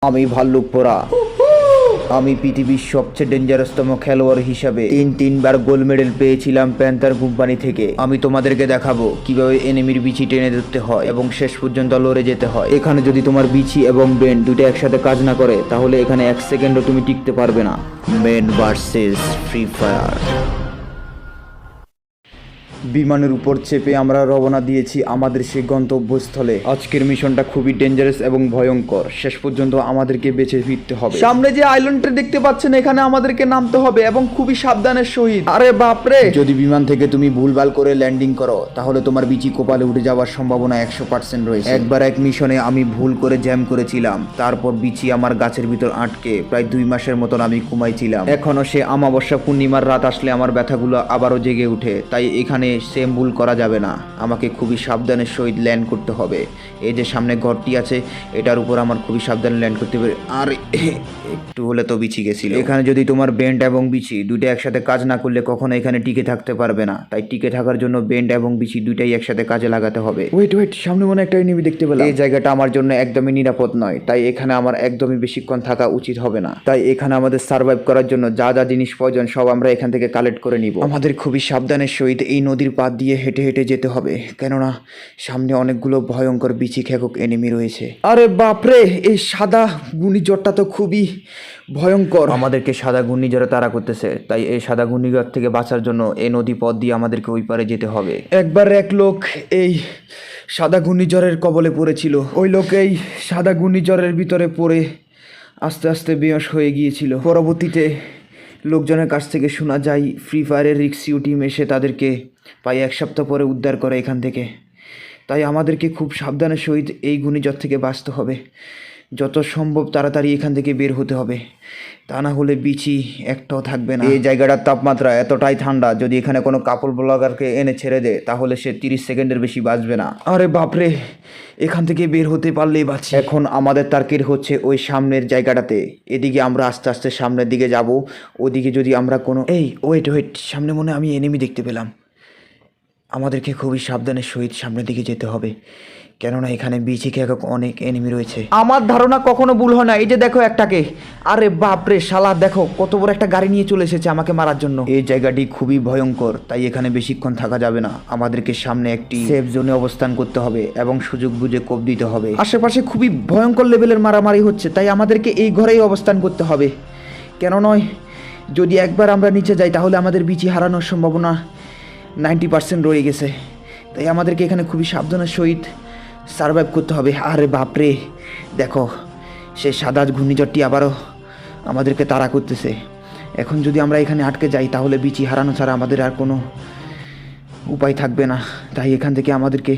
আমি ভাল্লুক পোড়া। আমি পৃথিবীর সবচেয়ে ডেঞ্জারাসতম খেলোয়াড় হিসাবে তিনবার গোল্ড মেডেল পেয়েছিলাম প্যান্থার কোম্পানি থেকে। আমি তোমাদেরকে দেখাবো কিভাবে এনিমির বিচি টেনে ধরতে হয় এবং শেষ পর্যন্ত লড়ে যেতে হয়। এখানে যদি তোমার বিচি এবং ব্রেন দুটো একসাথে কাজ না করে তাহলে এখানে 1 সেকেন্ডও তুমি টিকতে পারবে না। Men versus Free Fire. বিমানের উপর চেপে আমরা রওনা দিয়েছি আমাদের সেই গন্তব্যস্থলে। আজকের মিশনটা খুবই ডেঞ্জারাস এবং ভয়ঙ্কর। শেষ পর্যন্ত আমাদেরকে বেঁচে ফিরতে হবে। সামনে যে আইল্যান্ডটা দেখতে পাচ্ছেন এখানে আমাদেরকে নামতে হবে এবং খুবই সাবধানের সহিত। আরে বাপরে, যদি বিমান থেকে তুমি ভুলভাল করে ল্যান্ডিং করো তাহলে তোমার বিচি কপালে উঠে যাওয়ার সম্ভাবনা 100% রয়েছে। একবার এক মিশনে আমি ভুল করে জ্যাম করেছিলাম, তারপর বিচি আমার গাছের ভিতর আটকে প্রায় 2 মাসের মতন আমি ঘুমাইছিলাম। এখনো সে অমাবস্যা পূর্ণিমার রাত আসলে আমার ব্যথাগুলো আবারও জেগে উঠে। তাই এখানে সেম ভুল করা যাবে না, আমাকে খুবই সাবধানের সহিত ল্যান্ড করতে হবে। এই যে সামনে ঘরটি আছে এটার উপর আমার খুবই সাবধানে ল্যান্ড করতে হবে। আর একটু হলে তো বিচি গেছিল। এখানে যদি তোমার বেন্ড এবং বিচি দুটো একসাথে কাজ না করলে কখনো এখানে টিকে থাকতে পারবে না। তাই টিকে থাকার জন্য বেন্ড এবং বিচি দুটাই একসাথে কাজে লাগাতে হবে। ওয়েট, সামনে মনে একটা এনিমি দেখতে পেলাম। এই জায়গাটা আমার জন্য একদমই নিরাপদ নয়, তাই এখানে আমার একদমই বেশিক্ষণ থাকা উচিত হবে না। তাই এখানে আমাদের সার্ভাইভ করার জন্য যা যা জিনিস প্রয়োজন সব আমরা এখান থেকে কালেক্ট করে নিব। আমাদের খুবই সাবধানের সহিত এই নদীর পাড় দিয়ে হেঁটে হেঁটে যেতে হবে, কেননা সামনে অনেকগুলো ভয়ঙ্কর বিচি খেকক এনিমি রয়েছে। আরে বাপরে, এই সাদা ঘূর্ণিঝড়টা তো খুবই ভয়ঙ্কর। আমাদেরকে সাদা ঘূর্ণিঝড়ে তাড়া করতেছে, তাই এই সাদা ঘূর্ণিঝড় থেকে বাঁচার জন্য এই নদী পথ দিয়ে আমাদেরকে ওই পারে যেতে হবে। একবার এক লোক এই সাদা ঘূর্ণিঝড়ের কবলে পড়েছিল। ওই লোক এই সাদা ঘূর্ণিঝড়ের ভিতরে পড়ে আস্তে আস্তে বেহোশ হয়ে গিয়েছিল। পরবর্তীতে লোকজনের কাছ থেকে শোনা যায় ফ্রি ফায়ারের রিক্সিউ টিম এসে তাদেরকে প্রায় 1 সপ্তাহ পরে উদ্ধার করে এখান থেকে। তাই আমাদেরকে খুব সাবধানের সহিত এই ঘূর্ণিঝড় থেকে বাঁচতে হবে। যত সম্ভব তাড়াতাড়ি এখান থেকে বের হতে হবে, তা না হলে বিচি একটাও থাকবে না। এই জায়গাটার তাপমাত্রা এতটাই ঠান্ডা, যদি এখানে কোনো কাপড় ব্লগারকে এনে ছেড়ে দেয় তাহলে সে 30 সেকেন্ডের বেশি বাঁচবে না। আরে বাপরে, এখান থেকে বের হতে পারলেই বাঁচি। এখন আমাদের টার্গেট হচ্ছে ওই সামনের জায়গাটাতে। এদিকে আমরা আস্তে আস্তে সামনের দিকে যাব। ওদিকে যদি আমরা কোনো ওয়েট, সামনে মনে আমি এনিমি দেখতে পেলাম। আমাদেরকে খুবই সাবধানের সহিত সামনের দিকে যেতে হবে, কেননা এখানে বিচি খেকক অনেক এনিমি রয়েছে। আমার ধারণা কখনো ভুল হয় না। এই যে দেখো একটাকে, আরে বাপরে শালা, দেখো কত বড় একটা গাড়ি নিয়ে চলে এসেছে আমাকে মারার জন্য। এই জায়গাটি খুবই ভয়ঙ্কর, তাই এখানে বেশিক্ষণ থাকা যাবে না। আমাদেরকে সামনে একটি সেফ জোনে অবস্থান করতে হবে এবং সুযোগ বুঝে কোপ দিতে হবে। আশেপাশে খুবই ভয়ঙ্কর লেভেলের মারামারি হচ্ছে, তাই আমাদেরকে এই ঘরেই অবস্থান করতে হবে। কেন নয়, যদি একবার আমরা নিচে যাই তাহলে আমাদের বিচি হারানোর সম্ভাবনা 90% রয়ে গেছে। তাই আমাদেরকে এখানে খুবই সাবধানের সহিত সার্ভাইভ করতে হবে। আরে বাপরে, দেখো সেই সাদা ঘূর্ণিঝড়টি আবারও আমাদেরকে তাড়া করতেছে। এখন যদি আমরা এখানে আটকে যাই তাহলে বিচি হারানো ছাড়া আমাদের আর কোনো উপায় থাকবে না। তাই এখান থেকে আমাদেরকে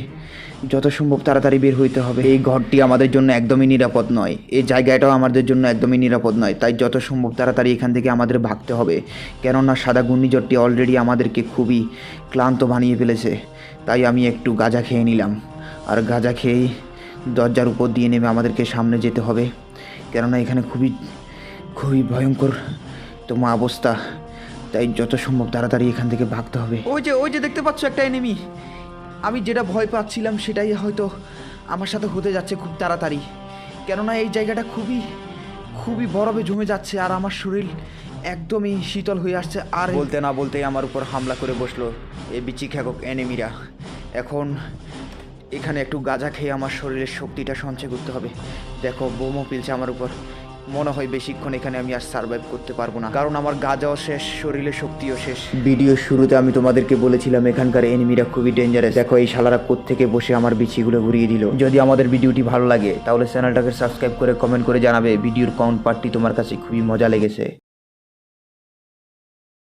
যত সম্ভব তাড়াতাড়ি বের হইতে হবে। এই ঘরটি আমাদের জন্য একদমই নিরাপদ নয়, এই জায়গাটাও আমাদের জন্য একদমই নিরাপদ নয়। তাই যত সম্ভব তাড়াতাড়ি এখান থেকে আমাদের ভাগতে হবে, কেননা সাদা ঘূর্ণিঝড়টি অলরেডি আমাদেরকে খুবই ক্লান্ত বানিয়ে ফেলেছে। তাই আমি একটু গাঁজা খেয়ে নিলাম, আর গাঁজা খেয়েই দরজার উপর দিয়ে নেমে আমাদেরকে সামনে যেতে হবে, কেননা এখানে খুবই ভয়ঙ্কর তোমার অবস্থা। তাই যত সম্ভব তাড়াতাড়ি এখান থেকে ভাগতে হবে। ওই যে দেখতে পাচ্ছ একটা এনিমি। আমি যেটা ভয় পাচ্ছিলাম সেটাই হয়তো আমার সাথে হতে যাচ্ছে খুব তাড়াতাড়ি, কেননা এই জায়গাটা খুবই বরফে জমে যাচ্ছে আর আমার শরীর একদমই শীতল হয়ে আসছে। আর বলতে না বলতেই আমার উপর হামলা করে বসলো এই বিচি খেকক এনিমিরা। এখন এখানে একটু গাঁজা খেয়ে আমার শরীরের শক্তিটা সঞ্চয় করতে হবে। দেখো বোমও পিলছে আমার উপর। মনে হয় বেশিক্ষণ এখানে আমি আর সার্ভাইভ করতে পারবো না, কারণ আমার গাঁজাও শেষ, শরীরে শক্তিও শেষ। ভিডিওর শুরুতে আমি তোমাদেরকে বলেছিলাম এখানকার এনিমিরা খুবই ডেঞ্জারাস। দেখো এই শালারা কোত্থেকে বসে আমার বিচিগুলো ঘুরিয়ে দিল। যদি আমাদের ভিডিওটি ভালো লাগে তাহলে চ্যানেলটাকে সাবস্ক্রাইব করে কমেন্ট করে জানাবে ভিডিওর কোন পার্টটি তোমার কাছে খুবই মজা লেগেছে।